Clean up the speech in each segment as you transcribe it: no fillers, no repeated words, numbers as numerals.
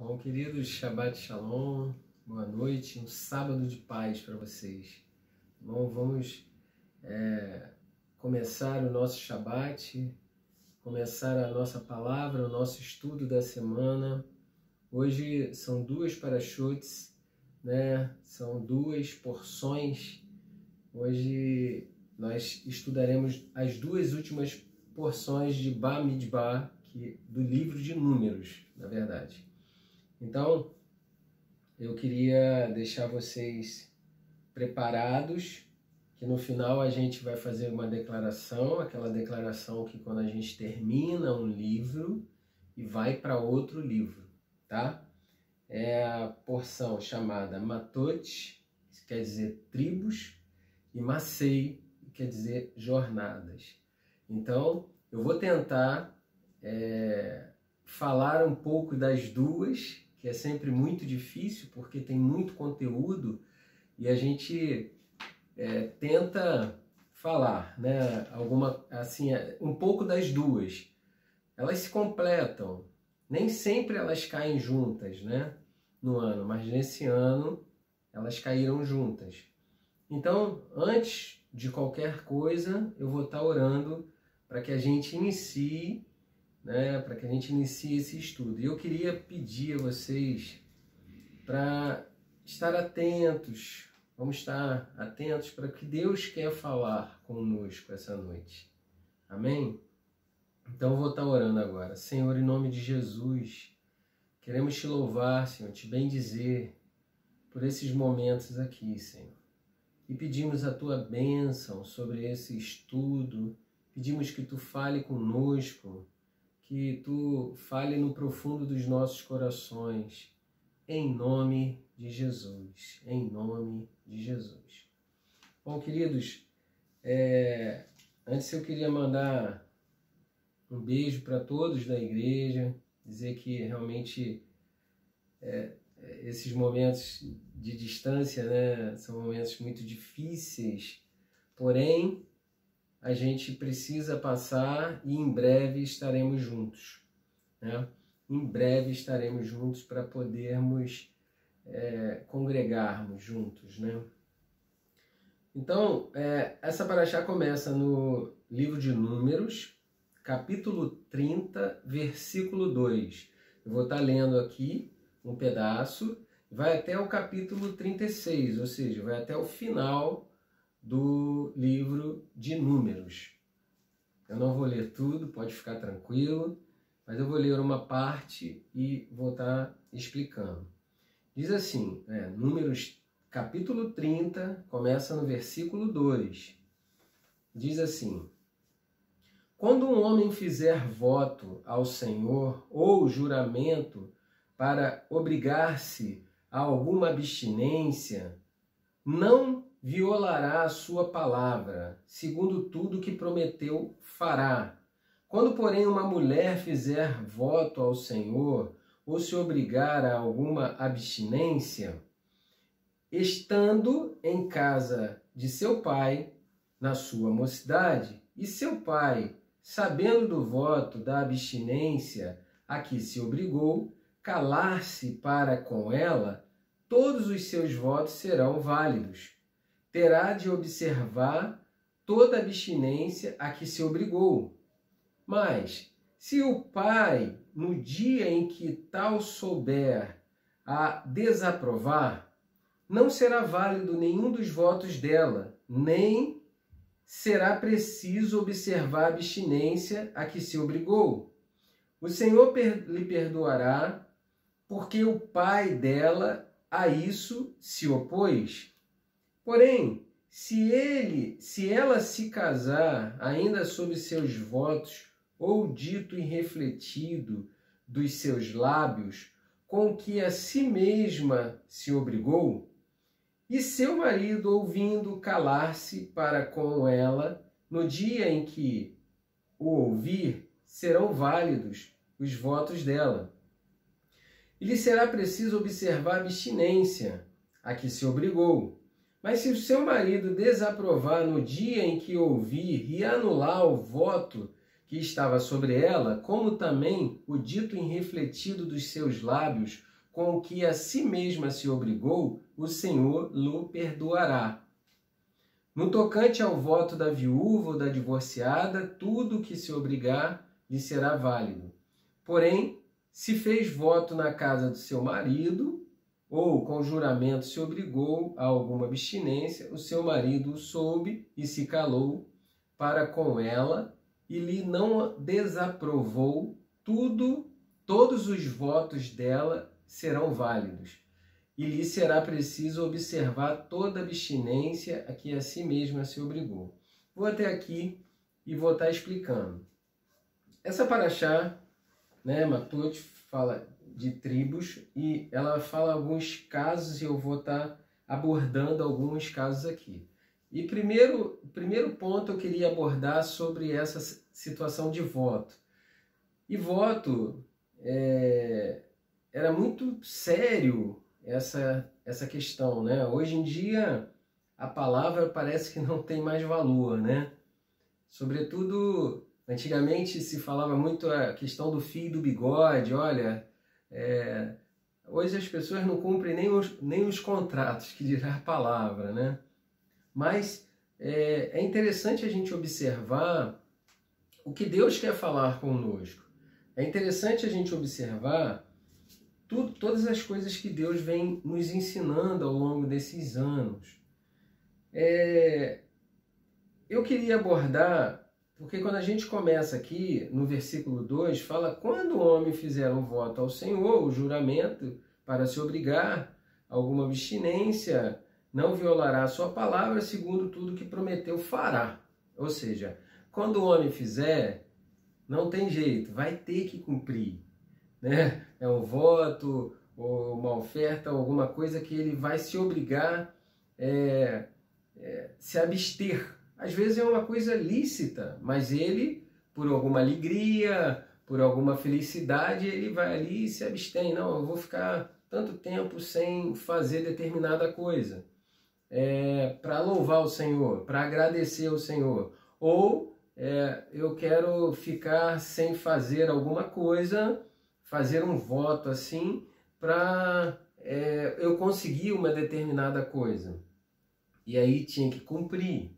Bom, queridos, Shabbat Shalom, boa noite, um sábado de paz para vocês. Bom, vamos começar o nosso Shabbat, começar a nossa palavra, o nosso estudo da semana. Hoje são duas parashotes, né? São duas porções. Hoje nós estudaremos as duas últimas porções de Bamidbar, do livro de Números, na verdade. Então, eu queria deixar vocês preparados, que no final a gente vai fazer uma declaração, aquela declaração que quando a gente termina um livro e vai para outro livro, tá? É a porção chamada Matot, que quer dizer tribos, e Masei, que quer dizer jornadas. Então, eu vou tentar falar um pouco das duas, que é sempre muito difícil, porque tem muito conteúdo, e a gente tenta falar, né, um pouco das duas. Elas se completam, nem sempre elas caem juntas, né, no ano, mas nesse ano elas caíram juntas. Então, antes de qualquer coisa, eu vou estar orando para que a gente inicie, para que a gente inicie esse estudo. E eu queria pedir a vocês para estar atentos, vamos estar atentos para o que Deus quer falar conosco essa noite. Amém? Então eu vou estar orando agora. Senhor, em nome de Jesus, queremos te louvar, Senhor, te bendizer por esses momentos aqui, Senhor. E pedimos a tua bênção sobre esse estudo, pedimos que tu fale conosco, que tu fale no profundo dos nossos corações, em nome de Jesus, em nome de Jesus. Bom, queridos, antes eu queria mandar um beijo para todos da igreja, dizer que realmente esses momentos de distância, né, são momentos muito difíceis, porém a gente precisa passar e em breve estaremos juntos, né? Em breve estaremos juntos para podermos congregarmos juntos, né? Então, essa paraxá começa no livro de Números, capítulo 30, versículo 2. Eu vou estar lendo aqui um pedaço, vai até o capítulo 36, ou seja, vai até o final do livro de Números. Eu não vou ler tudo, pode ficar tranquilo, mas eu vou ler uma parte e vou estar explicando. Diz assim, Números capítulo 30, começa no versículo 2. Diz assim: quando um homem fizer voto ao Senhor ou juramento para obrigar-se a alguma abstinência, não violará a sua palavra, segundo tudo que prometeu fará. Quando, porém, uma mulher fizer voto ao Senhor ou se obrigar a alguma abstinência, estando em casa de seu pai, na sua mocidade, e seu pai, sabendo do voto da abstinência a que se obrigou, calar-se para com ela, todos os seus votos serão válidos. Terá de observar toda a abstinência a que se obrigou. Mas, se o pai, no dia em que tal souber a desaprovar, não será válido nenhum dos votos dela, nem será preciso observar a abstinência a que se obrigou. O Senhor lhe perdoará, porque o pai dela a isso se opôs. Porém, se ela se casar ainda sob seus votos, ou dito e refletido dos seus lábios, com que a si mesma se obrigou, e seu marido, ouvindo, calar-se para com ela, no dia em que o ouvir, serão válidos os votos dela. E lhe será preciso observar a abstinência a que se obrigou. Mas se o seu marido desaprovar no dia em que ouvir e anular o voto que estava sobre ela, como também o dito em refletido dos seus lábios, com o que a si mesma se obrigou, o Senhor lhe perdoará. No tocante ao voto da viúva ou da divorciada, tudo o que se obrigar lhe será válido. Porém, se fez voto na casa do seu marido, ou com juramento se obrigou a alguma abstinência, o seu marido o soube e se calou para com ela, e lhe não desaprovou, todos os votos dela serão válidos. E lhe será preciso observar toda abstinência a que a si mesma se obrigou. Vou até aqui e vou estar explicando. Essa paraxá, né, Matot, fala de tribos e ela fala alguns casos e eu vou estar abordando alguns casos aqui. E primeiro ponto eu queria abordar sobre essa situação de voto. E voto, era muito sério essa questão, né? Hoje em dia a palavra parece que não tem mais valor, né? Sobretudo, antigamente se falava muito a questão do fio e do bigode. Olha, hoje as pessoas não cumprem nem os contratos, que dirá a palavra, né? Mas é interessante a gente observar o que Deus quer falar conosco. É interessante a gente observar todas as coisas que Deus vem nos ensinando ao longo desses anos. Eu queria abordar, porque quando a gente começa aqui, no versículo 2, fala: quando o homem fizer um voto ao Senhor, o juramento, para se obrigar a alguma abstinência, não violará a sua palavra, segundo tudo que prometeu fará. Ou seja, quando o homem fizer, não tem jeito, vai ter que cumprir, né? É um voto, ou uma oferta, alguma coisa que ele vai se obrigar se abster. Às vezes é uma coisa lícita, mas ele, por alguma alegria, por alguma felicidade, ele vai ali e se abstém. Não, eu vou ficar tanto tempo sem fazer determinada coisa. Para louvar o Senhor, para agradecer ao Senhor. Ou eu quero ficar sem fazer alguma coisa, fazer um voto assim, para eu conseguir uma determinada coisa. E aí tinha que cumprir,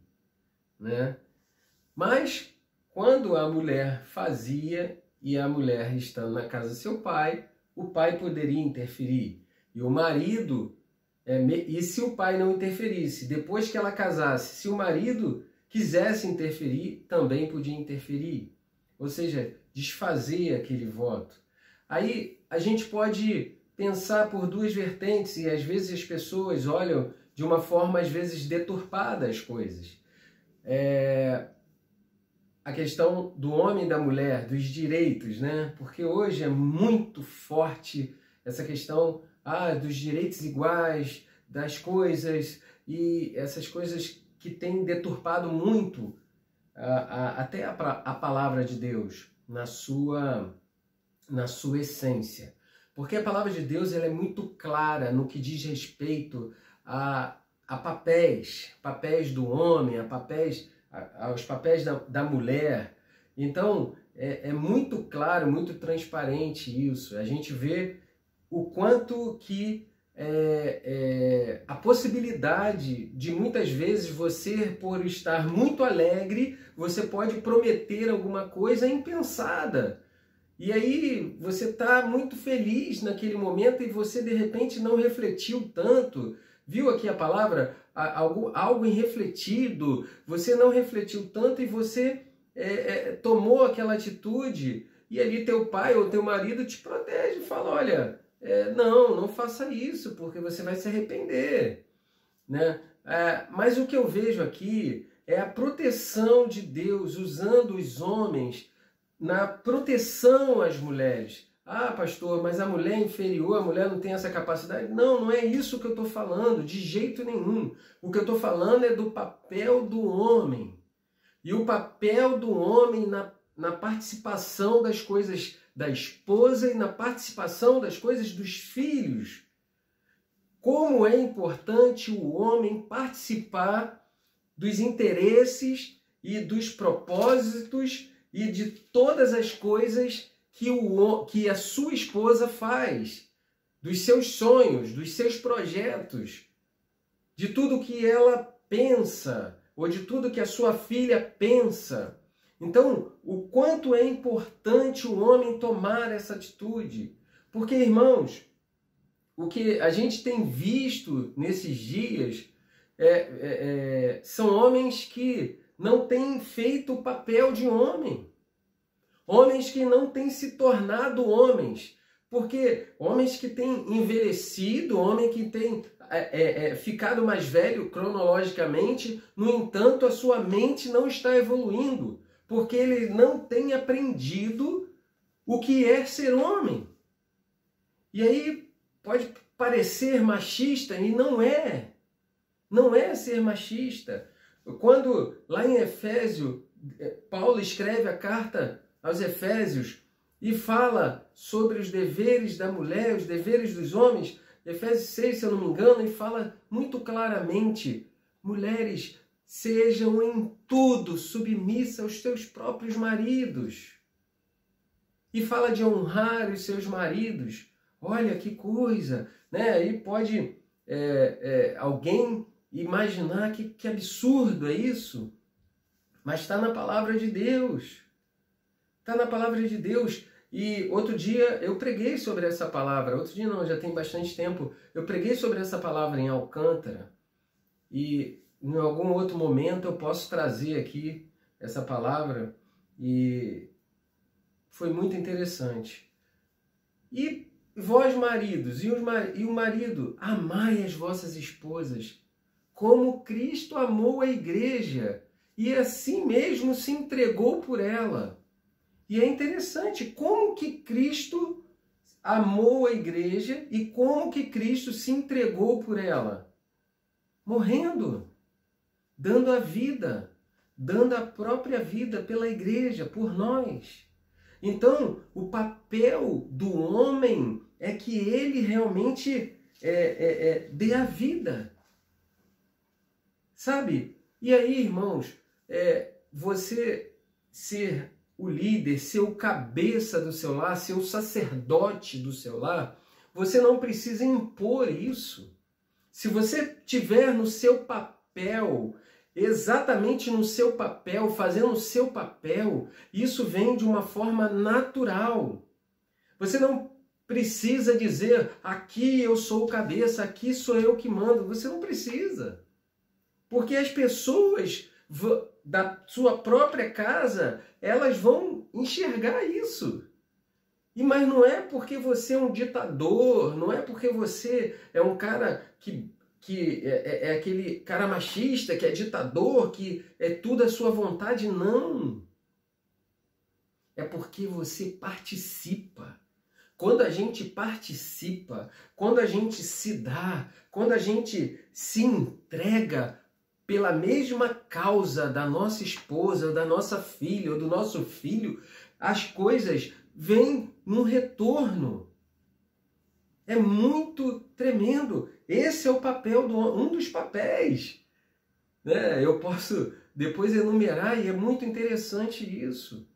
né? Mas quando a mulher fazia, e a mulher estando na casa do seu pai, o pai poderia interferir. E o marido, e se o pai não interferisse, depois que ela casasse, se o marido quisesse interferir, também podia interferir. Ou seja, desfazer aquele voto. Aí a gente pode pensar por duas vertentes, e às vezes as pessoas olham de uma forma, às vezes, deturpada as coisas. A questão do homem e da mulher, dos direitos, né? Porque hoje é muito forte essa questão dos direitos iguais, das coisas, e essas coisas que têm deturpado muito até a palavra de Deus na sua essência. Porque a palavra de Deus ela é muito clara no que diz respeito a papéis do homem, aos papéis da mulher. Então, é muito claro, muito transparente isso. A gente vê o quanto que a possibilidade de muitas vezes você, por estar muito alegre, você pode prometer alguma coisa impensada. E aí você está muito feliz naquele momento e você de repente não refletiu tanto. Viu aqui a palavra? Algo irrefletido. Você não refletiu tanto e você tomou aquela atitude. E ali teu pai ou teu marido te protege e fala: olha, não faça isso, porque você vai se arrepender, né? Mas o que eu vejo aqui é a proteção de Deus usando os homens na proteção às mulheres. Pastor, mas a mulher é inferior, a mulher não tem essa capacidade. Não é isso que eu estou falando, de jeito nenhum. O que eu estou falando é do papel do homem. E o papel do homem na participação das coisas da esposa e na participação das coisas dos filhos. Como é importante o homem participar dos interesses e dos propósitos e de todas as coisas que a sua esposa faz. dos seus sonhos, dos seus projetos, de tudo que ela pensa, ou de tudo que a sua filha pensa. Então, o quanto é importante o homem tomar essa atitude. Porque, irmãos, o que a gente tem visto nesses dias são homens que não têm feito o papel de homem. Homens que não têm se tornado homens. Porque homens que têm envelhecido, homem que tem ficado mais velho cronologicamente, no entanto, a sua mente não está evoluindo, porque ele não tem aprendido o que é ser homem. E aí pode parecer machista, e não é. Não é ser machista. Quando lá em Efésio, Paulo escreve a carta aos Efésios e fala sobre os deveres da mulher, os deveres dos homens, Efésios 6, se eu não me engano, e fala muito claramente: mulheres, sejam em tudo submissas aos seus próprios maridos. E fala de honrar os seus maridos. Olha que coisa, né? Aí pode alguém imaginar que absurdo é isso, mas está na palavra de Deus. Está na palavra de Deus. E outro dia eu preguei sobre essa palavra. Outro dia não, já tem bastante tempo. Eu preguei sobre essa palavra em Alcântara. E em algum outro momento eu posso trazer aqui essa palavra. E foi muito interessante. E vós, maridos, e o marido, amai as vossas esposas, como Cristo amou a igreja, e assim mesmo se entregou por ela. E é interessante como que Cristo amou a igreja e como que Cristo se entregou por ela. Morrendo, dando a vida, dando a própria vida pela igreja, por nós. Então, o papel do homem é que ele realmente dê a vida. Sabe? E aí, irmãos, você ser o líder, ser o cabeça do seu lar, ser o sacerdote do seu lar, você não precisa impor isso. Se você tiver no seu papel, exatamente no seu papel, fazendo o seu papel, isso vem de uma forma natural. Você não precisa dizer: aqui eu sou o cabeça, aqui sou eu que mando. Você não precisa. Porque as pessoas da sua própria casa, elas vão enxergar isso. Mas não é porque você é um ditador, não é porque você é um cara que é aquele cara machista, que é ditador, que é tudo à sua vontade, não. É porque você participa. Quando a gente participa, quando a gente se dá, quando a gente se entrega pela mesma causa da nossa esposa, ou da nossa filha, ou do nosso filho, as coisas vêm num retorno. É muito tremendo. Esse é o papel, um dos papéis. Né? Eu posso depois enumerar, e é muito interessante isso.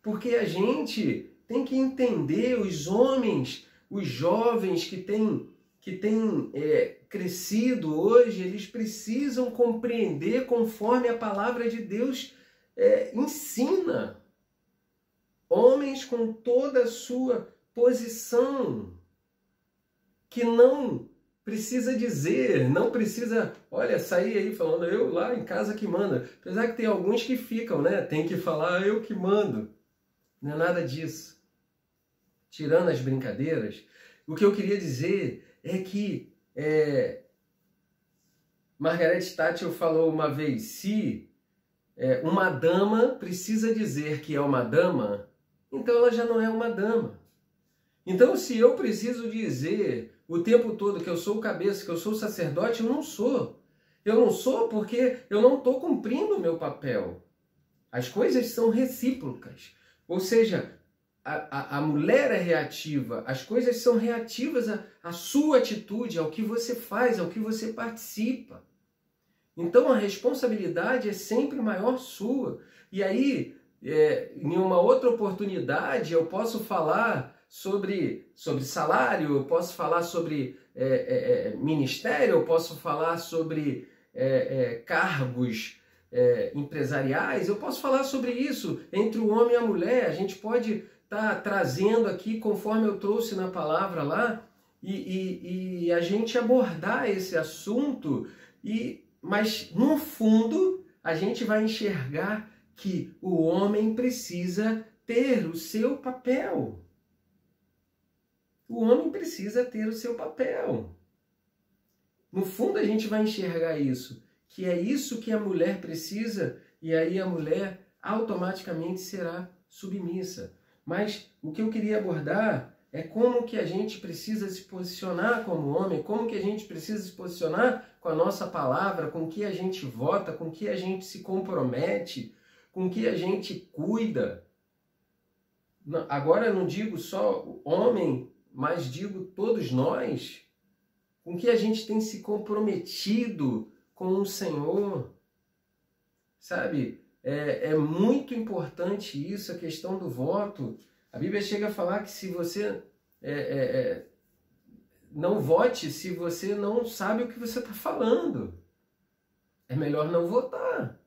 Porque a gente tem que entender, os homens, os jovens que têm crescido hoje, eles precisam compreender conforme a palavra de Deus ensina. Homens com toda a sua posição, que não precisa dizer, não precisa, olha, sair aí falando eu lá em casa que manda. Apesar que tem alguns que ficam, né? Tem que falar eu que mando. Não é nada disso. Tirando as brincadeiras, o que eu queria dizer é que Margaret Thatcher falou uma vez: se uma dama precisa dizer que é uma dama, então ela já não é uma dama. Então, se eu preciso dizer o tempo todo que eu sou o cabeça, que eu sou o sacerdote, eu não sou. Eu não sou porque eu não estou cumprindo o meu papel. As coisas são recíprocas. Ou seja, a mulher é reativa, as coisas são reativas à sua atitude, ao que você faz, ao que você participa. Então a responsabilidade é sempre maior sua. E aí, em uma outra oportunidade, eu posso falar sobre salário, eu posso falar sobre ministério, eu posso falar sobre cargos empresariais, eu posso falar sobre isso entre o homem e a mulher. A gente pode estar trazendo aqui, conforme eu trouxe na palavra lá, e a gente abordar esse assunto, mas no fundo a gente vai enxergar que o homem precisa ter o seu papel. O homem precisa ter o seu papel. No fundo a gente vai enxergar isso, que é isso que a mulher precisa, e aí a mulher automaticamente será submissa. Mas o que eu queria abordar é como que a gente precisa se posicionar como homem, como que a gente precisa se posicionar com a nossa palavra, com o que a gente vota, com o que a gente se compromete, com o que a gente cuida. Agora eu não digo só o homem, mas digo todos nós, com que a gente tem se comprometido com o Senhor. Sabe, é muito importante isso, a questão do voto. A Bíblia chega a falar que se você não vote, se você não sabe o que você está falando, é melhor não votar,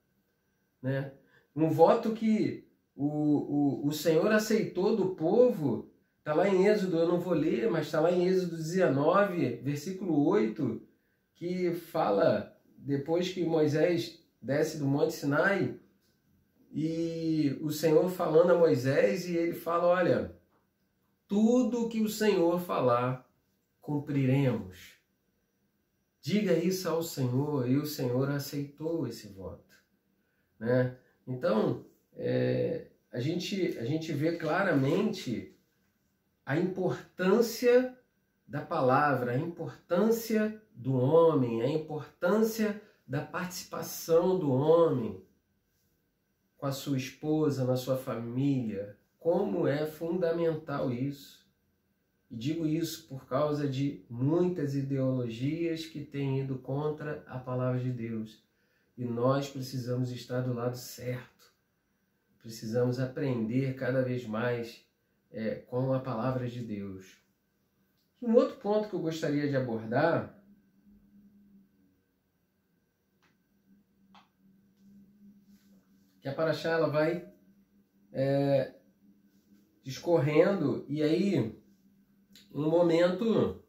né? Um voto que o Senhor aceitou do povo, está lá em Êxodo, eu não vou ler, mas está lá em Êxodo 19, versículo 8, que fala, depois que Moisés desce do Monte Sinai, e o Senhor falando a Moisés, e ele fala, olha, tudo que o Senhor falar, cumpriremos. Diga isso ao Senhor, e o Senhor aceitou esse voto, né? Então, a gente vê claramente a importância da palavra, a importância do homem, a importância da participação do homem com a sua esposa, na sua família, como é fundamental isso. E digo isso por causa de muitas ideologias que têm ido contra a palavra de Deus. E nós precisamos estar do lado certo. Precisamos aprender cada vez mais com a palavra de Deus. Um outro ponto que eu gostaria de abordar que a Paraxá ela vai discorrendo, e aí, um momento,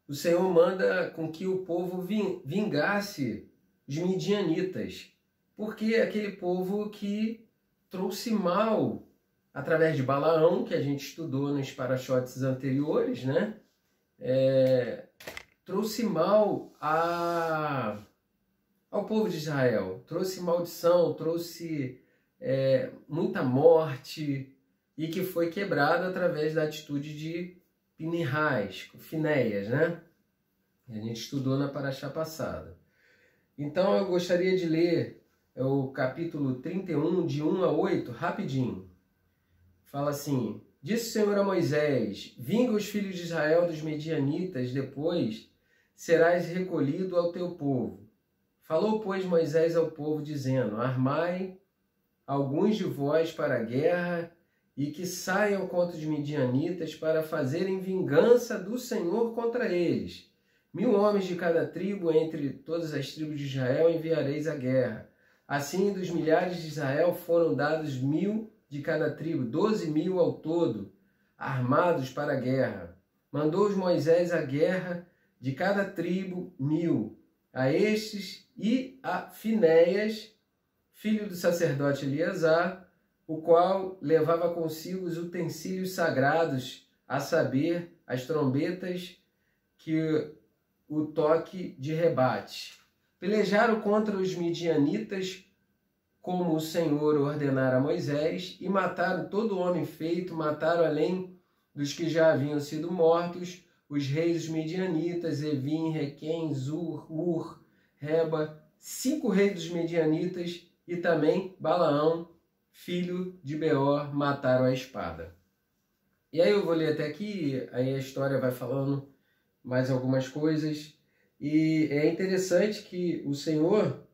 o Senhor manda com que o povo vingasse os midianitas, porque aquele povo que trouxe mal, através de Balaão, que a gente estudou nos parachotes anteriores, né? Trouxe mal ao povo de Israel, trouxe maldição, trouxe muita morte, e que foi quebrado através da atitude de Finéias, né? A gente estudou na paraxá passada. Então eu gostaria de ler o capítulo 31, de 1 a 8, rapidinho. Fala assim, disse o Senhor a Moisés, vinga os filhos de Israel dos medianitas, depois serás recolhido ao teu povo. Falou, pois, Moisés ao povo, dizendo, armai alguns de vós para a guerra, e que saiam contra os midianitas para fazerem vingança do Senhor contra eles. 1000 homens de cada tribo, entre todas as tribos de Israel, enviareis à guerra. Assim, dos milhares de Israel foram dados 1000 de cada tribo, 12.000 ao todo, armados para a guerra. Mandou-os Moisés à guerra de cada tribo 1000, a estes e a Finéias, filho do sacerdote Eleazar, o qual levava consigo os utensílios sagrados, a saber, as trombetas, que o toque de rebate. Pelejaram contra os midianitas, como o Senhor ordenara a Moisés, e mataram todo homem feito, mataram além dos que já haviam sido mortos, os reis dos midianitas, Evim, Requém, Zur, Ur, Reba, 5 reis dos midianitas, e também Balaão, filho de Beor, mataram a espada. E aí eu vou ler até aqui, aí a história vai falando mais algumas coisas, e é interessante que o Senhor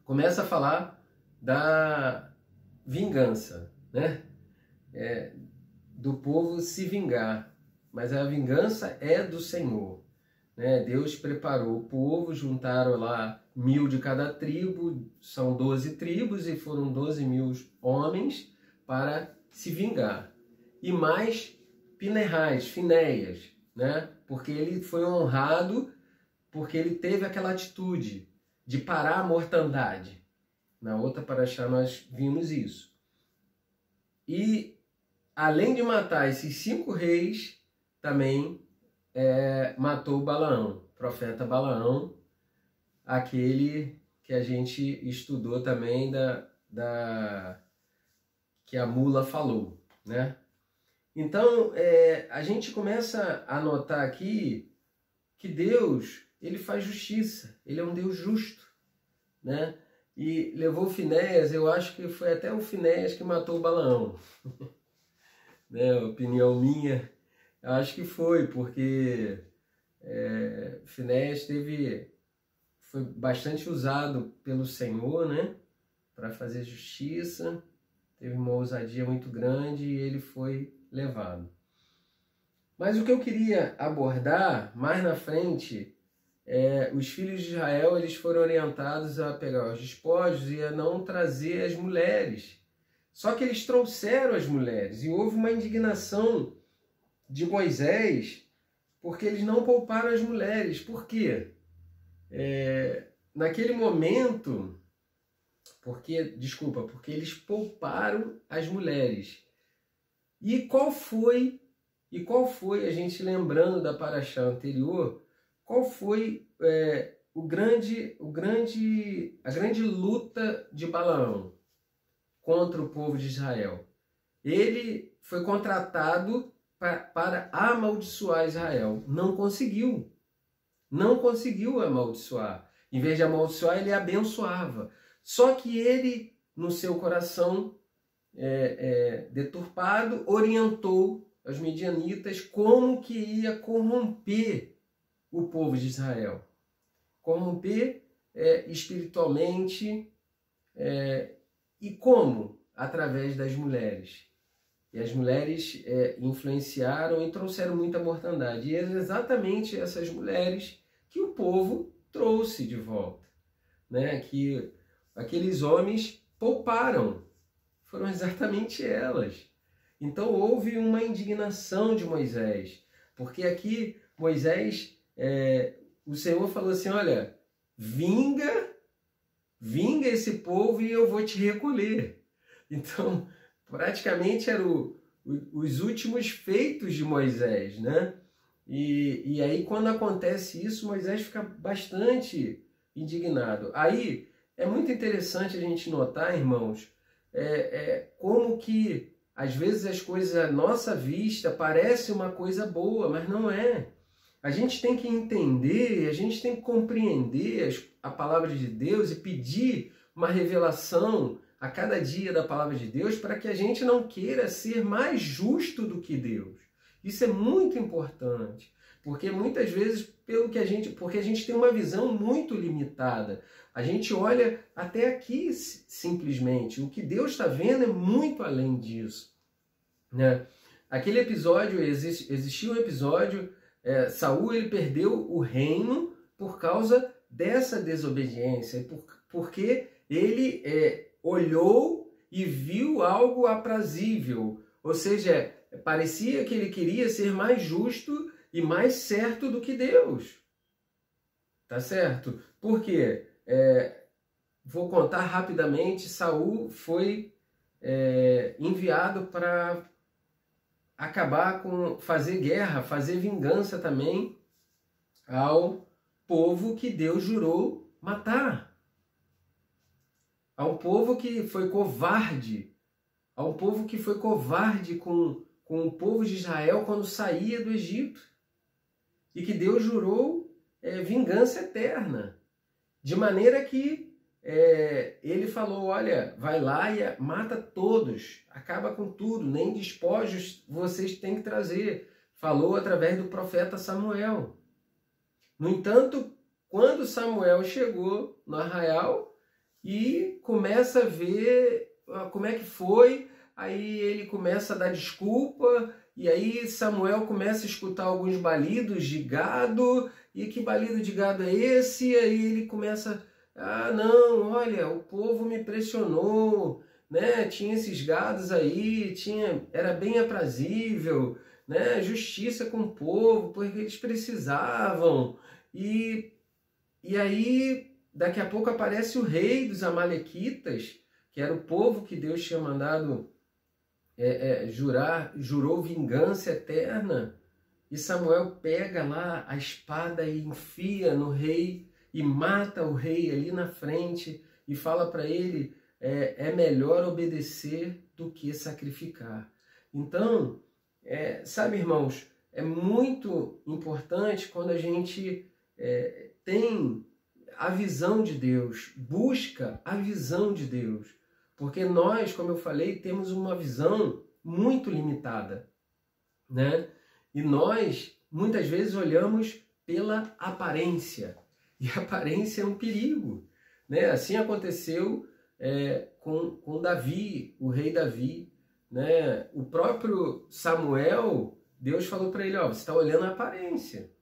começa a falar da vingança, né? do povo se vingar, mas a vingança é do Senhor, né? Deus preparou o povo, juntaram lá 1000 de cada tribo, são 12 tribos e foram 12.000 homens para se vingar. E mais Finéias, né? Porque ele foi honrado, porque ele teve aquela atitude de parar a mortandade. Na outra paraxá nós vimos isso. E além de matar esses 5 reis, também matou Balaão, profeta Balaão, aquele que a gente estudou também que a mula falou, né? Então, a gente começa a notar aqui que Deus, ele faz justiça, ele é um Deus justo, né? E levou Finéias, eu acho que foi até o Finéias que matou o Balaão. Né? Opinião minha, eu acho que foi, porque Finéias foi bastante usado pelo Senhor, né? Para fazer justiça, teve uma ousadia muito grande e ele foi levado. Mas o que eu queria abordar mais na frente os filhos de Israel, eles foram orientados a pegar os despojos e a não trazer as mulheres. Só que eles trouxeram as mulheres e houve uma indignação de Moisés porque eles não pouparam as mulheres. Por quê? Naquele momento, porque eles pouparam as mulheres. E qual foi, a gente lembrando da paraxá anterior, qual foi a grande luta de Balaão contra o povo de Israel? Ele foi contratado para amaldiçoar Israel. Não conseguiu amaldiçoar. Em vez de amaldiçoar, ele abençoava. Só que ele, no seu coração deturpado, orientou os midianitas como que ia corromper o povo de Israel. Corromper espiritualmente, e como? Através das mulheres. E as mulheres influenciaram e trouxeram muita mortandade. E é exatamente essas mulheres que o povo trouxe de volta, né? Que aqueles homens pouparam. Foram exatamente elas. Então houve uma indignação de Moisés. Porque aqui Moisés, o Senhor falou assim, olha, vinga esse povo e eu vou te recolher. Então, praticamente eram os últimos feitos de Moisés, né? E aí, quando acontece isso, Moisés fica bastante indignado. Aí, é muito interessante a gente notar, irmãos, como que, às vezes, as coisas à nossa vista parecem uma coisa boa, mas não é. A gente tem que entender, a gente tem que compreender a palavra de Deus e pedir uma revelação a cada dia da palavra de Deus para que a gente não queira ser mais justo do que Deus. Isso é muito importante, porque muitas vezes, porque a gente tem uma visão muito limitada. A gente olha até aqui simplesmente. O que Deus está vendo é muito além disso, né? Aquele episódio, existiu um episódio, Saul ele perdeu o reino por causa dessa desobediência, porque ele olhou e viu algo aprazível, ou seja, parecia que ele queria ser mais justo e mais certo do que Deus. Tá certo? Por quê? Vou contar rapidamente. Saul foi enviado para fazer guerra, fazer vingança também ao povo que Deus jurou matar. Ao povo que foi covarde, com o povo de Israel quando saía do Egito. E que Deus jurou vingança eterna. De maneira que ele falou, olha, vai lá e mata todos, acaba com tudo, nem despojos vocês têm que trazer. Falou através do profeta Samuel. No entanto, quando Samuel chegou no arraial e começa a ver como é que foi aí ele começa a dar desculpa, e aí Samuel começa a escutar alguns balidos de gado, e que balido de gado é esse? E aí ele começa, ah não, olha, o povo me pressionou, né? Tinha esses gados aí, era bem aprazível, né? Justiça com o povo, porque eles precisavam. E aí, daqui a pouco aparece o rei dos Amalequitas, que era o povo que Deus tinha mandado jurou vingança eterna. E Samuel pega lá a espada e enfia no rei e mata o rei ali na frente e fala para ele, é melhor obedecer do que sacrificar. Então, sabe, irmãos, é muito importante quando a gente tem a visão de Deus, busca a visão de Deus. Porque nós, como eu falei, temos uma visão muito limitada, né? E nós, muitas vezes, olhamos pela aparência. E a aparência é um perigo, né? Assim aconteceu com Davi, o rei Davi, né? O próprio Samuel, Deus falou para ele, ó, você está olhando a aparência.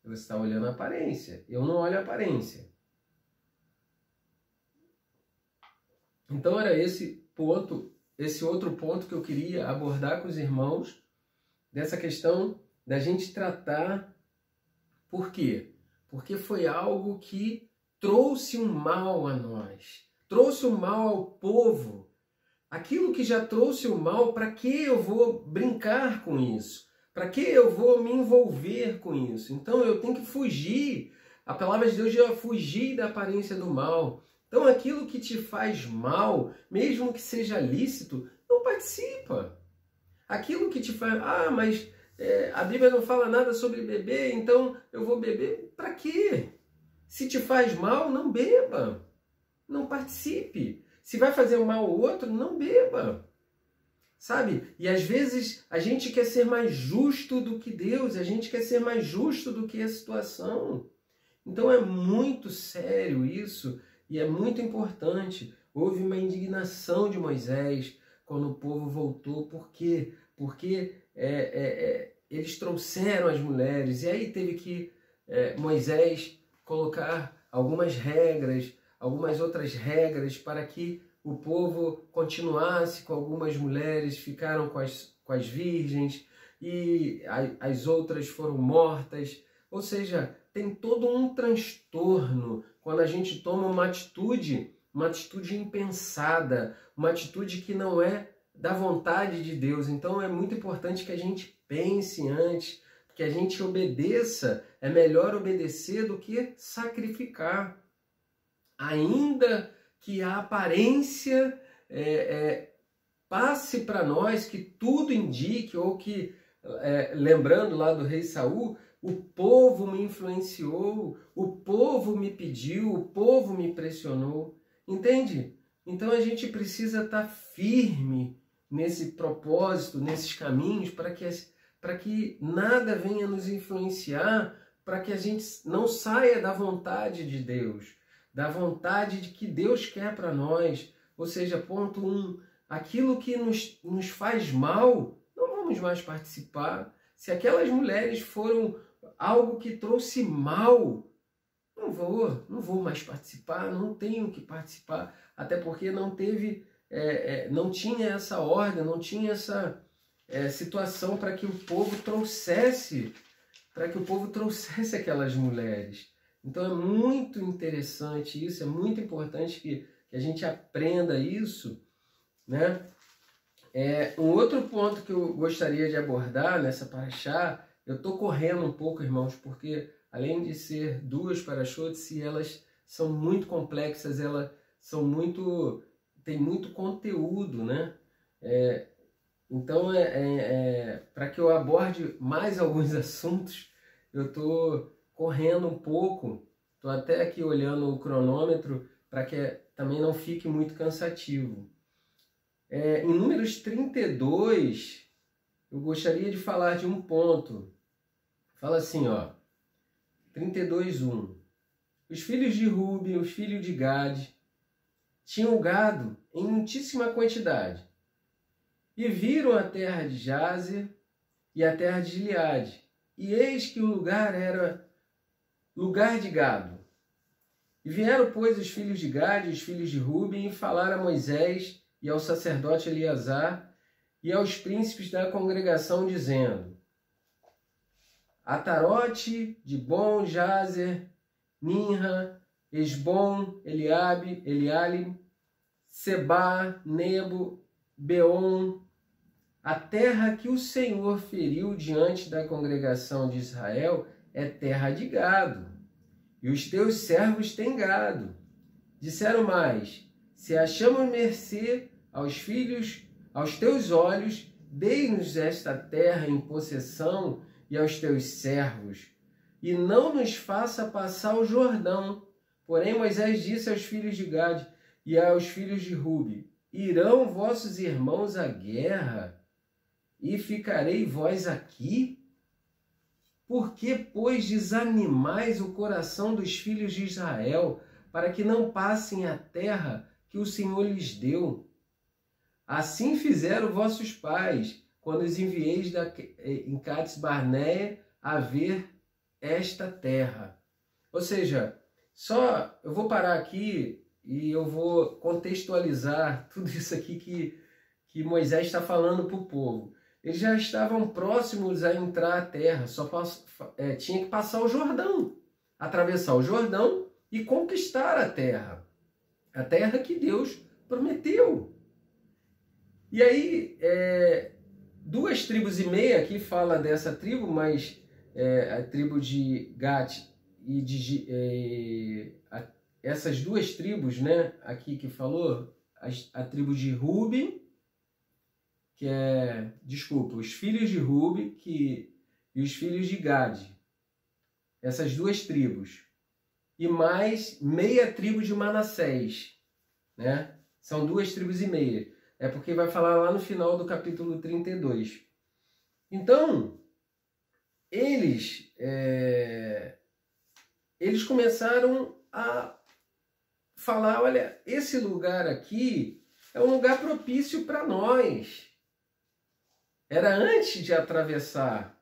Você está olhando a aparência. Eu não olho a aparência. Então era esse outro ponto que eu queria abordar com os irmãos, dessa questão da gente tratar. Por quê? Porque foi algo que trouxe um mal a nós, trouxe um mal ao povo. Aquilo que já trouxe o mal, para que eu vou brincar com isso? Para que eu vou me envolver com isso? Então eu tenho que fugir. A palavra de Deus diz, fugir da aparência do mal. Então aquilo que te faz mal, mesmo que seja lícito, não participa. Aquilo que te faz, mas a Bíblia não fala nada sobre beber, então eu vou beber. Para quê? Se te faz mal, não beba. Não participe. Se vai fazer mal ao outro, não beba. Sabe? E às vezes a gente quer ser mais justo do que Deus, a gente quer ser mais justo do que a situação. Então é muito sério isso e é muito importante. Houve uma indignação de Moisés quando o povo voltou. Por quê? Porque eles trouxeram as mulheres e aí teve que Moisés colocar algumas outras regras para que o povo continuasse com algumas mulheres, ficaram com as virgens e as outras foram mortas. Ou seja, tem todo um transtorno quando a gente toma uma atitude impensada, uma atitude que não é da vontade de Deus. Então é muito importante que a gente pense antes, que a gente obedeça. É melhor obedecer do que sacrificar. Ainda que a aparência passe para nós, que tudo indique, ou que, lembrando lá do rei Saul, o povo me influenciou, o povo me pediu, o povo me pressionou. Entende? Então a gente precisa estar firme nesse propósito, nesses caminhos, para que nada venha nos influenciar, para que a gente não saia da vontade de Deus, da vontade de que Deus quer para nós. Ou seja, ponto 1, aquilo que nos faz mal, não vamos mais participar. Se aquelas mulheres foram algo que trouxe mal, não vou mais participar, não tenho que participar, até porque não tinha essa ordem, não tinha essa situação para que o povo trouxesse aquelas mulheres. Então é muito interessante isso, é muito importante que a gente aprenda isso, né? Um outro ponto que eu gostaria de abordar nessa paraxá, eu estou correndo um pouco, irmãos, porque além de ser 2 paraxotes, elas são muito complexas, elas tem muito conteúdo, né? Então, para que eu aborde mais alguns assuntos, eu estou correndo um pouco, estou até aqui olhando o cronômetro para que também não fique muito cansativo. Em Números 32, eu gostaria de falar de um ponto. Fala assim, 32:1. Os filhos de Ruben, os filhos de Gade, tinham gado em muitíssima quantidade. E viram a terra de Jazer e a terra de Gileade, e eis que o lugar era lugar de gado. E vieram, pois, os filhos de Gade e os filhos de Ruben, e falaram a Moisés e ao sacerdote Eleazar e aos príncipes da congregação, dizendo: Atarote, Dibon, Jazer, Ninra, Esbom, Eliabe, Sebá, Nebo, Beon, a terra que o Senhor feriu diante da congregação de Israel é terra de gado, e os teus servos têm gado. Disseram mais: se achamos mercê aos teus olhos, dei-nos esta terra em possessão e aos teus servos, e não nos faça passar o Jordão. Porém Moisés disse aos filhos de Gade e aos filhos de Ruben: irão vossos irmãos à guerra, e ficarei vós aqui? Por que, pois, desanimais o coração dos filhos de Israel, para que não passem a terra que o Senhor lhes deu? Assim fizeram vossos pais, quando os envieis em Cades Barneia a ver esta terra. Ou seja, eu vou parar aqui e eu vou contextualizar tudo isso aqui que Moisés está falando para o povo. Eles já estavam próximos a entrar à terra, tinha que passar o Jordão, atravessar o Jordão e conquistar a terra que Deus prometeu. E aí, 2,5 tribos aqui fala dessa tribo, mas a tribo de Gad e essas 2 tribos, né, aqui que falou, a tribo de Ruben, os filhos de Ruben e os filhos de Gade, essas 2 tribos, e mais meia tribo de Manassés, né? São 2,5 tribos. É porque vai falar lá no final do capítulo 32. Então, eles começaram a falar: olha, esse lugar aqui é um lugar propício para nós. Era antes de atravessar.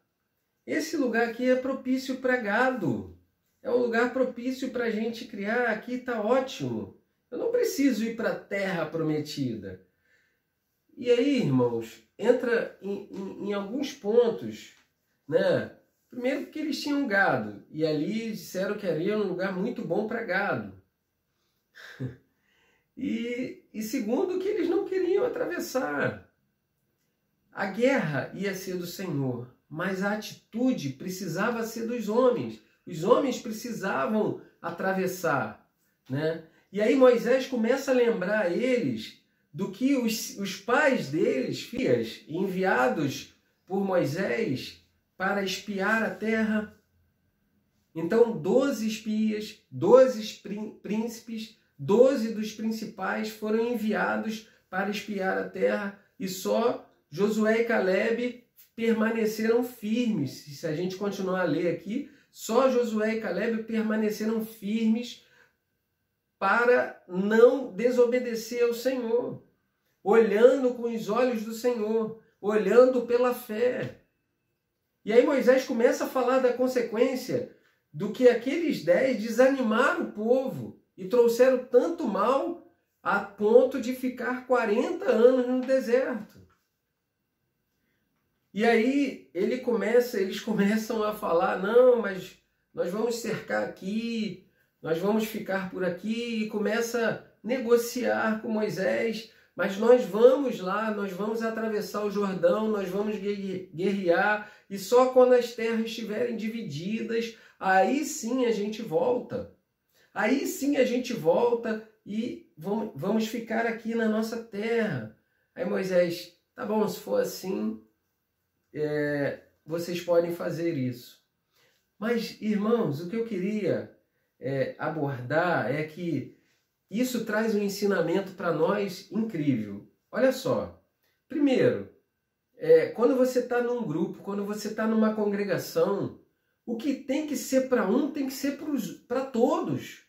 Esse lugar aqui é propício para gado. É um lugar propício para a gente criar. Aqui está ótimo. Eu não preciso ir para a terra prometida. E aí, irmãos, entra em alguns pontos, né? Primeiro, que eles tinham gado. E ali disseram que ali era um lugar muito bom para gado. E segundo, que eles não queriam atravessar. A guerra ia ser do Senhor, mas a atitude precisava ser dos homens. Os homens precisavam atravessar, né? E aí Moisés começa a lembrar eles do que os pais deles, filhas, enviados por Moisés para espiar a terra. Então 12 espias, 12 príncipes, 12 dos principais foram enviados para espiar a terra, e só Josué e Caleb permaneceram firmes. Se a gente continuar a ler aqui, só Josué e Caleb permaneceram firmes para não desobedecer ao Senhor, olhando com os olhos do Senhor, olhando pela fé. E aí Moisés começa a falar da consequência do que aqueles 10 desanimaram o povo e trouxeram tanto mal a ponto de ficar 40 anos no deserto. E aí eles começam a falar: não, mas nós vamos cercar aqui, nós vamos ficar por aqui, e começa a negociar com Moisés: mas nós vamos lá, nós vamos atravessar o Jordão, nós vamos guerrear, e só quando as terras estiverem divididas, aí sim a gente volta. Aí sim a gente volta e vamos ficar aqui na nossa terra. Aí Moisés: tá bom, se for assim, vocês podem fazer isso. Mas, irmãos, o que eu queria abordar é que isso traz um ensinamento para nós incrível. Olha só. Primeiro, quando você está num grupo, quando você está numa congregação, o que tem que ser para um tem que ser para todos.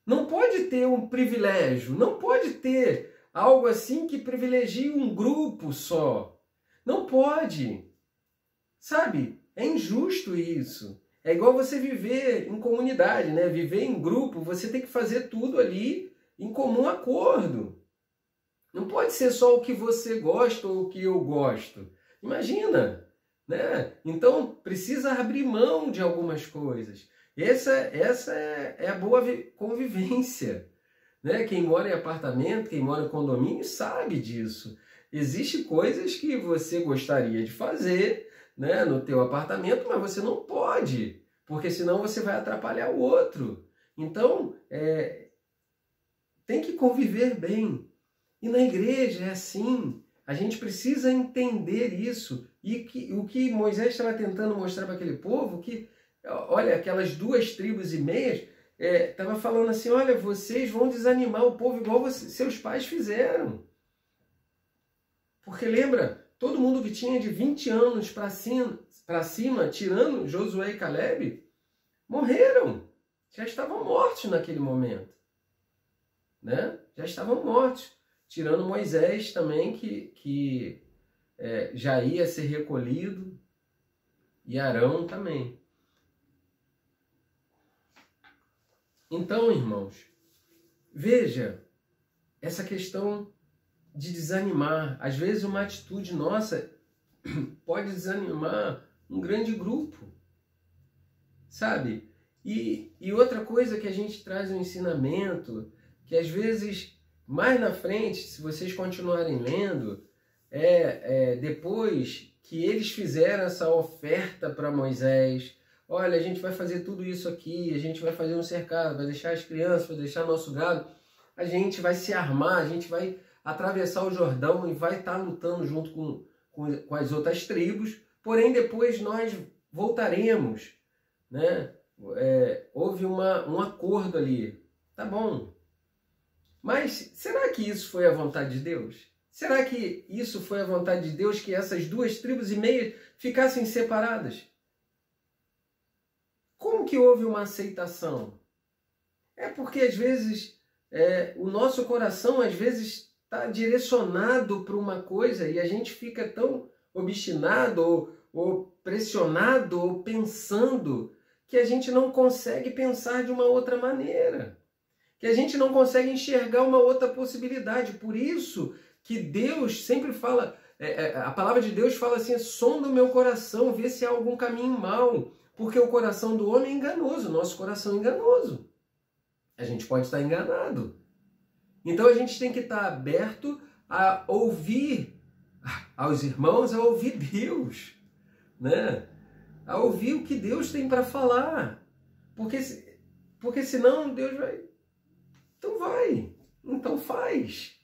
Não pode ter um privilégio, não pode ter algo assim que privilegie um grupo só. Não pode. Sabe? É injusto isso. É igual você viver em comunidade, né? Viver em grupo, você tem que fazer tudo ali em comum acordo. Não pode ser só o que você gosta ou o que eu gosto. Imagina, né? Então, precisa abrir mão de algumas coisas. Essa é a boa convivência, né? Quem mora em apartamento, quem mora em condomínio sabe disso. Existem coisas que você gostaria de fazer, né, no teu apartamento, mas você não pode, porque senão você vai atrapalhar o outro. Então, tem que conviver bem. E na igreja é assim. A gente precisa entender isso. E o que Moisés estava tentando mostrar para aquele povo, que, olha, aquelas 2,5 tribos, estava falando assim, olha, vocês vão desanimar o povo igual seus pais fizeram. Porque lembra, todo mundo que tinha de 20 anos para cima, tirando Josué e Caleb, morreram. Já estavam mortos naquele momento. Né? Já estavam mortos. Tirando Moisés também, que já ia ser recolhido, e Arão também. Então, irmãos, veja essa questão de desanimar. Às vezes uma atitude nossa pode desanimar um grande grupo, sabe? E outra coisa que a gente traz no ensinamento, que às vezes, mais na frente, se vocês continuarem lendo, depois que eles fizeram essa oferta para Moisés, olha, a gente vai fazer tudo isso aqui, a gente vai fazer um cercado, vai deixar as crianças, vai deixar nosso gado, a gente vai se armar, a gente vai atravessar o Jordão e vai estar lutando junto com as outras tribos, porém depois nós voltaremos, né? Houve um acordo ali, tá bom, mas será que isso foi a vontade de Deus? Será que isso foi a vontade de Deus, que essas 2,5 tribos ficassem separadas? Como que houve uma aceitação? É porque às vezes o nosso coração às vezes está direcionado para uma coisa e a gente fica tão obstinado ou pressionado ou pensando que a gente não consegue pensar de uma outra maneira, que a gente não consegue enxergar uma outra possibilidade. Por isso que Deus sempre fala, a palavra de Deus fala assim, sonda o meu coração, vê se há algum caminho mau, porque o coração do homem é enganoso, o nosso coração é enganoso. A gente pode estar enganado. Então a gente tem que estar aberto a ouvir aos irmãos, a ouvir Deus, né? A ouvir o que Deus tem para falar. Porque senão Deus vai... Então faz.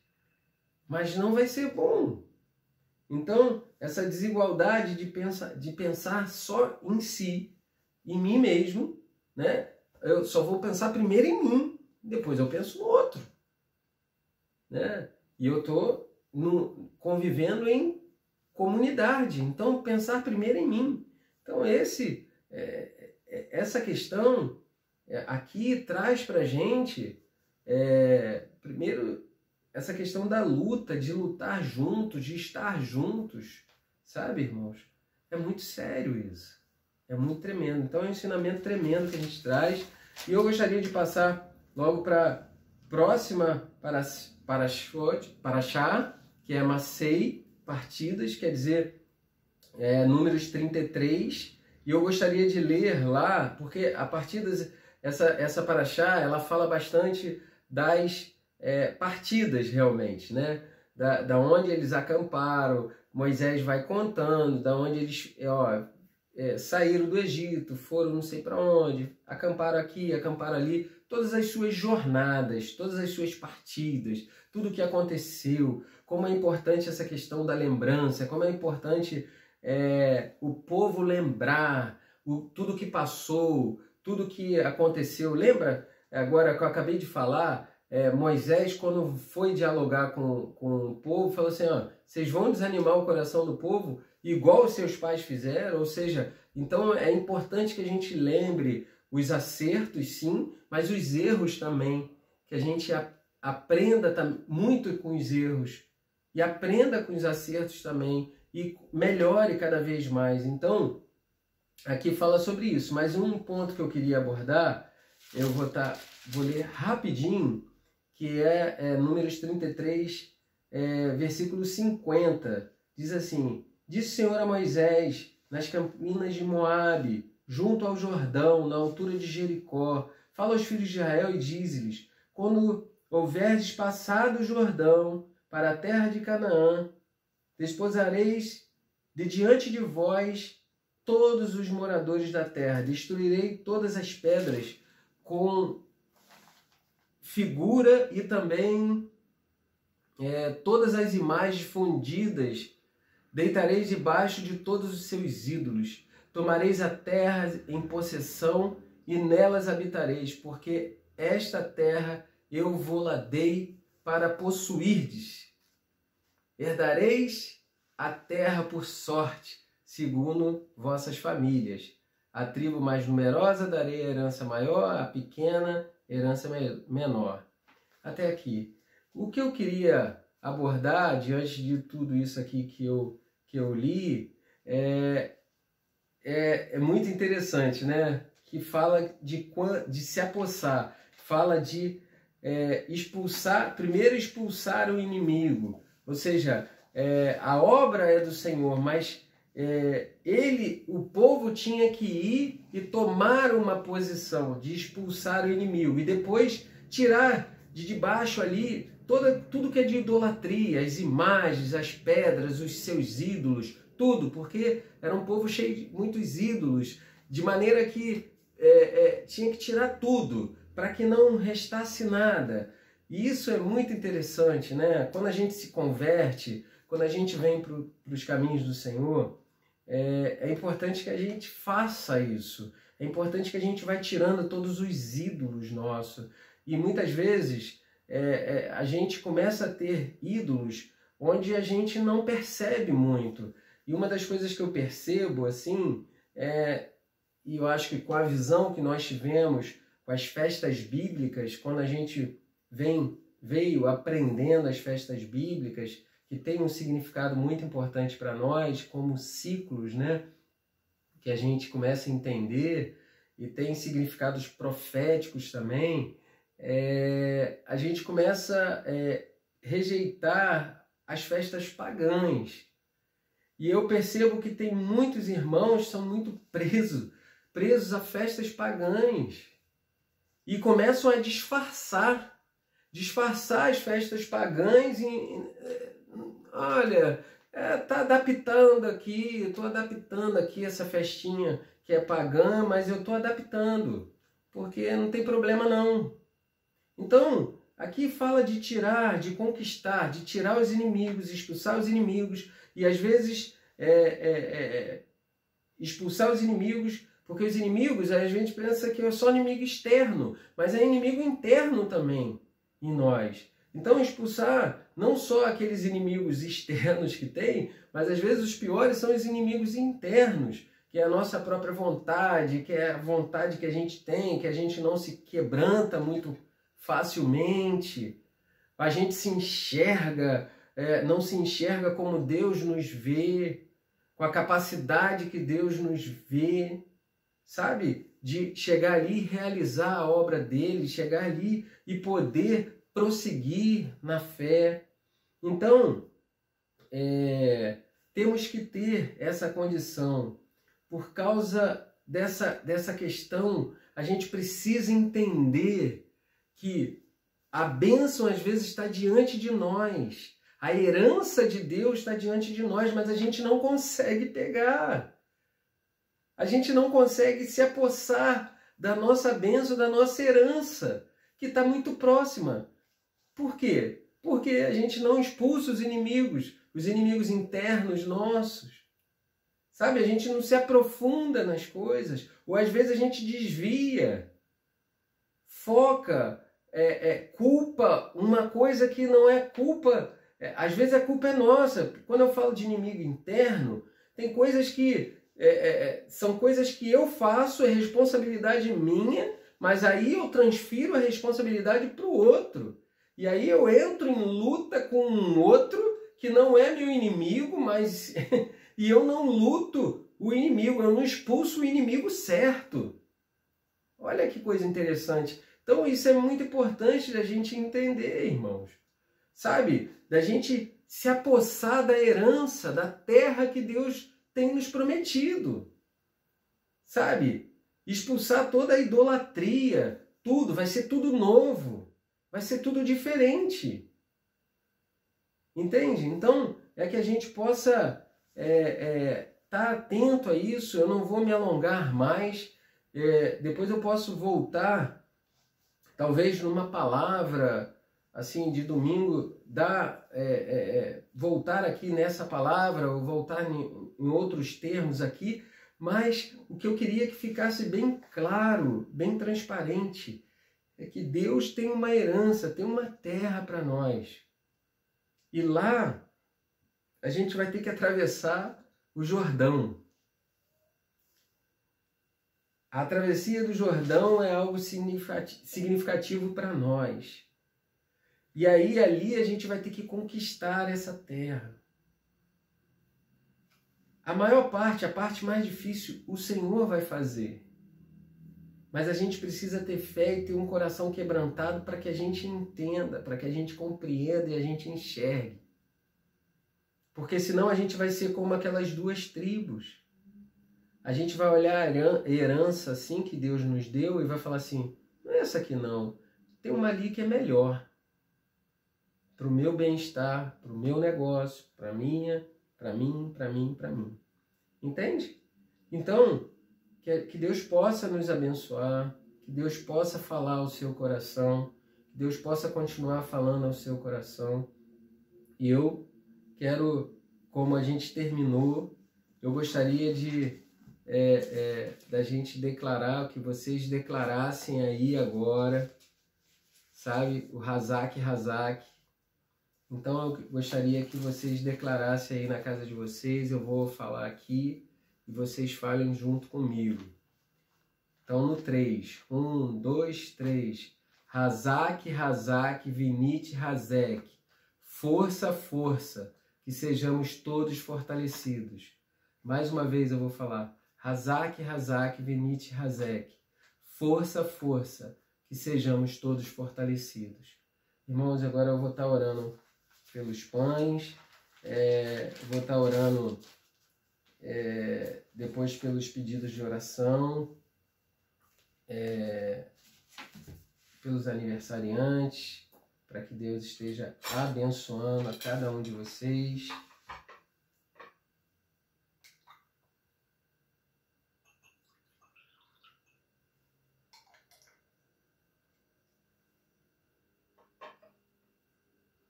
Mas não vai ser bom. Então, essa desigualdade de pensar só em si, em mim mesmo, né? Eu só vou pensar primeiro em mim, depois eu penso no outro. Né? E eu estou convivendo em comunidade, então pensar primeiro em mim. Então essa questão aqui traz para a gente, primeiro, essa questão da luta, de lutar juntos, de estar juntos, sabe, irmãos? É muito sério isso, é muito tremendo. Então é um ensinamento tremendo que a gente traz, e eu gostaria de passar logo para a próxima Parashá, que é Massei, partidas, quer dizer, Números 33, e eu gostaria de ler lá, porque a partidas, essa Parashá, ela fala bastante das partidas realmente, né? Da onde eles acamparam, Moisés vai contando, da onde eles saíram do Egito, foram não sei para onde, acamparam aqui, acamparam ali, todas as suas jornadas, todas as suas partidas, tudo o que aconteceu, como é importante essa questão da lembrança, como é importante o povo lembrar tudo que passou, tudo que aconteceu. Lembra, agora que eu acabei de falar, Moisés, quando foi dialogar com o povo, falou assim, vocês vão desanimar o coração do povo igual os seus pais fizeram? Ou seja, então é importante que a gente lembre os acertos, sim, mas os erros também, que a gente aprenda muito com os erros e aprenda com os acertos também e melhore cada vez mais. Então, aqui fala sobre isso, mas um ponto que eu queria abordar, eu vou ler rapidinho, que é Números 33, versículo 50. Diz assim: disse o Senhor a Moisés, nas campinas de Moabe, junto ao Jordão, na altura de Jericó, fala aos filhos de Israel e dize-lhes: quando houverdes passado o Jordão para a terra de Canaã, desposareis de diante de vós todos os moradores da terra, destruirei todas as pedras com figura e também todas as imagens fundidas, deitareis debaixo de todos os seus ídolos, tomareis a terra em possessão e nelas habitareis, porque esta terra eu vou-la dei para possuirdes. Herdareis a terra por sorte, segundo vossas famílias. A tribo mais numerosa darei a herança maior, a pequena herança menor. Até aqui. O que eu queria abordar diante de tudo isso aqui que eu li é muito interessante, né? Que fala de se apossar, fala de primeiro expulsar o inimigo, ou seja, a obra é do Senhor, mas o povo tinha que ir e tomar uma posição de expulsar o inimigo e depois tirar de debaixo ali tudo que é de idolatria, as imagens, as pedras, os seus ídolos, tudo, porque era um povo cheio de muitos ídolos, de maneira que tinha que tirar tudo, para que não restasse nada. E isso é muito interessante, né? Quando a gente se converte, quando a gente vem para os caminhos do Senhor, é importante que a gente faça isso. É importante que a gente vai tirando todos os ídolos nossos. E muitas vezes a gente começa a ter ídolos onde a gente não percebe muito. E uma das coisas que eu percebo, assim, e eu acho que com a visão que nós tivemos com as festas bíblicas, quando a gente veio aprendendo as festas bíblicas, que tem um significado muito importante para nós, como ciclos, né? Que a gente começa a entender, e tem significados proféticos também, a gente começa a rejeitar as festas pagãs. E eu percebo que tem muitos irmãos que são muito presos a festas pagãs. E começam a disfarçar as festas pagãs olha, tá adaptando aqui, eu estou adaptando aqui essa festinha que é pagã, mas eu estou adaptando, porque não tem problema não. Então, aqui fala de tirar, de conquistar, de tirar os inimigos, expulsar os inimigos, e às vezes expulsar os inimigos, porque os inimigos, a gente pensa que é só inimigo externo, mas é inimigo interno também em nós. Então expulsar não só aqueles inimigos externos que tem, mas às vezes os piores são os inimigos internos, que é a nossa própria vontade, que é a vontade que a gente tem, que a gente não se quebranta muito facilmente, a gente se enxerga, não se enxerga como Deus nos vê, com a capacidade que Deus nos vê, sabe? De chegar ali e realizar a obra dele, chegar ali e poder prosseguir na fé. Então, temos que ter essa condição. Por causa dessa questão, a gente precisa entender que a bênção às vezes está diante de nós. A herança de Deus está diante de nós, mas a gente não consegue pegar. A gente não consegue se apossar da nossa bênção, da nossa herança, que está muito próxima. Por quê? Porque a gente não expulsa os inimigos internos nossos. Sabe, a gente não se aprofunda nas coisas, ou às vezes a gente desvia, foca, culpa uma coisa que não é culpa. Às vezes a culpa é nossa. Quando eu falo de inimigo interno, tem coisas que são coisas que eu faço, é responsabilidade minha, mas aí eu transfiro a responsabilidade para o outro. E aí eu entro em luta com um outro que não é meu inimigo, mas e eu não luto o inimigo, eu não expulso o inimigo certo. Olha que coisa interessante. Então isso é muito importante da gente entender, irmãos. Sabe? Da gente se apossar da herança, da terra que Deus tem nos prometido. Sabe? Expulsar toda a idolatria, tudo, vai ser tudo novo, vai ser tudo diferente. Entende? Então, é que a gente possa estar atento a isso. Eu não vou me alongar mais. Depois eu posso voltar, talvez numa palavra assim de domingo, voltar aqui nessa palavra, ou voltar em outros termos aqui, mas o que eu queria que ficasse bem claro, bem transparente, é que Deus tem uma herança, tem uma terra para nós. E lá a gente vai ter que atravessar o Jordão. A travessia do Jordão é algo significativo para nós. E aí ali a gente vai ter que conquistar essa terra. A maior parte, a parte mais difícil, o Senhor vai fazer. Mas a gente precisa ter fé e ter um coração quebrantado para que a gente entenda, para que a gente compreenda e a gente enxergue. Porque senão a gente vai ser como aquelas duas tribos. A gente vai olhar a herança assim que Deus nos deu e vai falar assim, não é essa aqui não, tem uma ali que é melhor. Para o meu bem-estar, para o meu negócio, para mim. Entende? Então, que Deus possa nos abençoar, que Deus possa falar ao seu coração, que Deus possa continuar falando ao seu coração. E eu quero, como a gente terminou, eu gostaria da gente declarar, que vocês declarassem aí agora, sabe, o Hazak. Então eu gostaria que vocês declarassem aí na casa de vocês, eu vou falar aqui e vocês falem junto comigo. Então no 3, 1, 2, 3, Hazak, Vinite, Hazek, força, que sejamos todos fortalecidos. Mais uma vez eu vou falar, Hazak, Vinite, Hazek, força, que sejamos todos fortalecidos. Irmãos, agora eu vou estar orando pelos pães, vou estar orando depois pelos pedidos de oração, pelos aniversariantes, para que Deus esteja abençoando a cada um de vocês.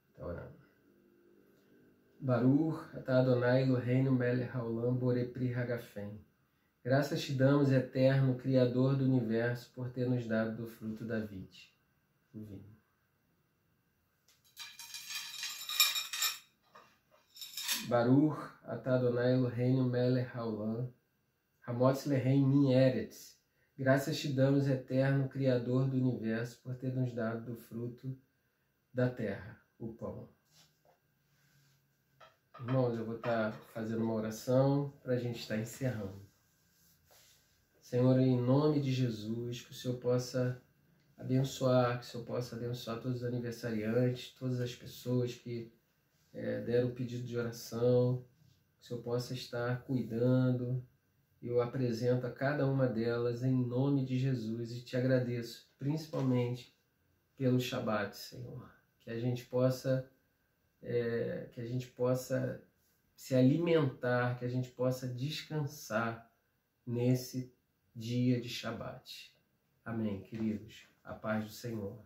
Está orando. Baruch, atah Adonai Eloheinu melech haolam borei pri hagafen. Graças te damos, eterno Criador do Universo, por ter nos dado do fruto da vide, o vinho. Baruch, atah Adonai Eloheinu melech haolam, hamotz lehem min eretz. Graças te damos, eterno Criador do Universo, por ter nos dado do fruto da terra, o pão. Irmãos, eu vou estar fazendo uma oração para a gente estar encerrando. Senhor, em nome de Jesus, que o Senhor possa abençoar, que o Senhor possa abençoar todos os aniversariantes, todas as pessoas que deram o pedido de oração, que o Senhor possa estar cuidando. Eu apresento a cada uma delas em nome de Jesus e te agradeço, principalmente pelo Shabat, Senhor. Que a gente possa se alimentar, que a gente possa descansar nesse dia de Shabat. Amém, queridos. A paz do Senhor.